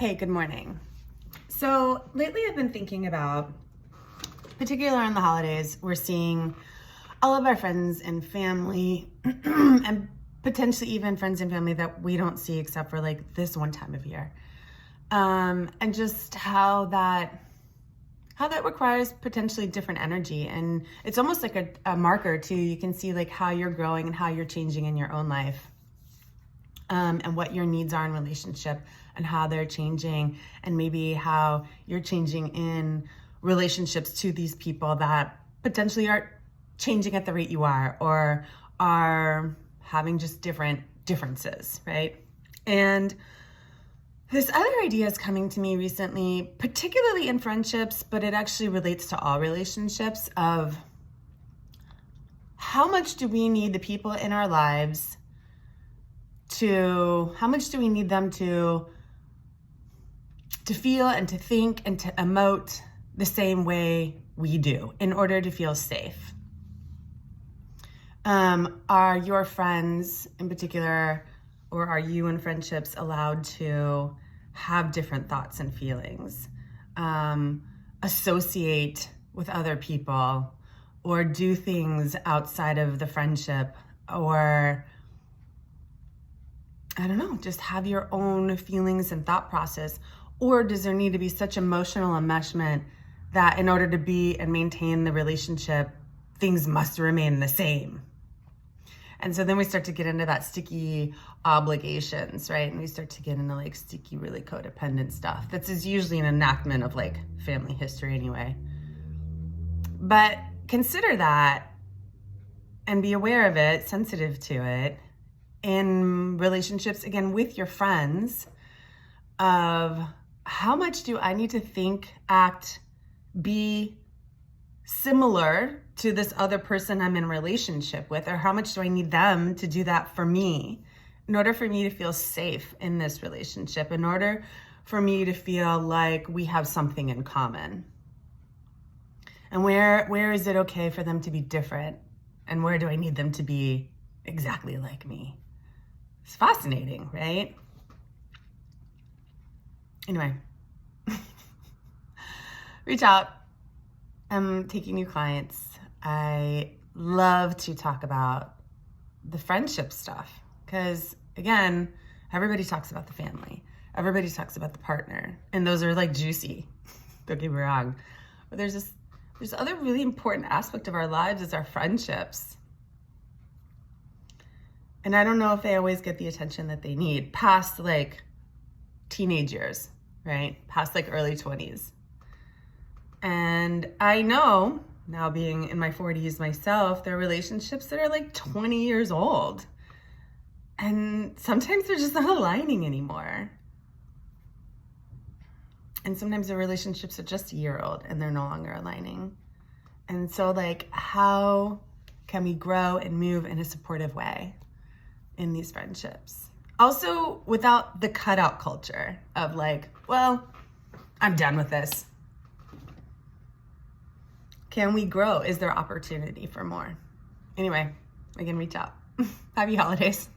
Hey, good morning. So lately I've been thinking about, particularly around the holidays, we're seeing all of our friends and family and potentially even friends and family that we don't see except for like this one time of year. And just how that requires potentially different energy. And it's almost like a marker too. You can see like how you're growing and how you're changing in your own life. And what your needs are in relationship and how they're changing, and maybe how you're changing in relationships to these people that potentially aren't changing at the rate you are, or are having just differences, right? And this other idea is coming to me recently, particularly in friendships, but it actually relates to all relationships, of how much do we need the people in our lives how much do we need them to feel and to think and to emote the same way we do in order to feel safe? Are your friends in particular, or are you in friendships allowed to have different thoughts and feelings, associate with other people, or do things outside of the friendship, or I don't know, just have your own feelings and thought process? Or does there need to be such emotional enmeshment that in order to be and maintain the relationship, things must remain the same? And so then we start to get into that sticky obligations, right? And we start to get into like sticky, really codependent stuff. That's is usually an enactment of like family history anyway. But consider that and be aware of it, sensitive to it, in relationships, again, with your friends, of how much do I need to think, act, be similar to this other person I'm in relationship with, or how much do I need them to do that for me in order for me to feel safe in this relationship, in order for me to feel like we have something in common? And where is it okay for them to be different? And where do I need them to be exactly like me? It's fascinating, right? Anyway, reach out. I'm taking new clients. I love to talk about the friendship stuff because, again, everybody talks about the family. Everybody talks about the partner. And those are like juicy. Don't get me wrong. But there's other really important aspect of our lives is our friendships. And I don't know if they always get the attention that they need past like teenage years, right? Past like early 20s. And I know, now being in my 40s myself, there are relationships that are like 20 years old. And sometimes they're just not aligning anymore. And sometimes the relationships are just a year old and they're no longer aligning. And so like, how can we grow and move in a supportive way in these friendships? Also, without the cutout culture of like, well, I'm done with this. Can we grow? Is there opportunity for more? Anyway, again, reach out. Happy holidays.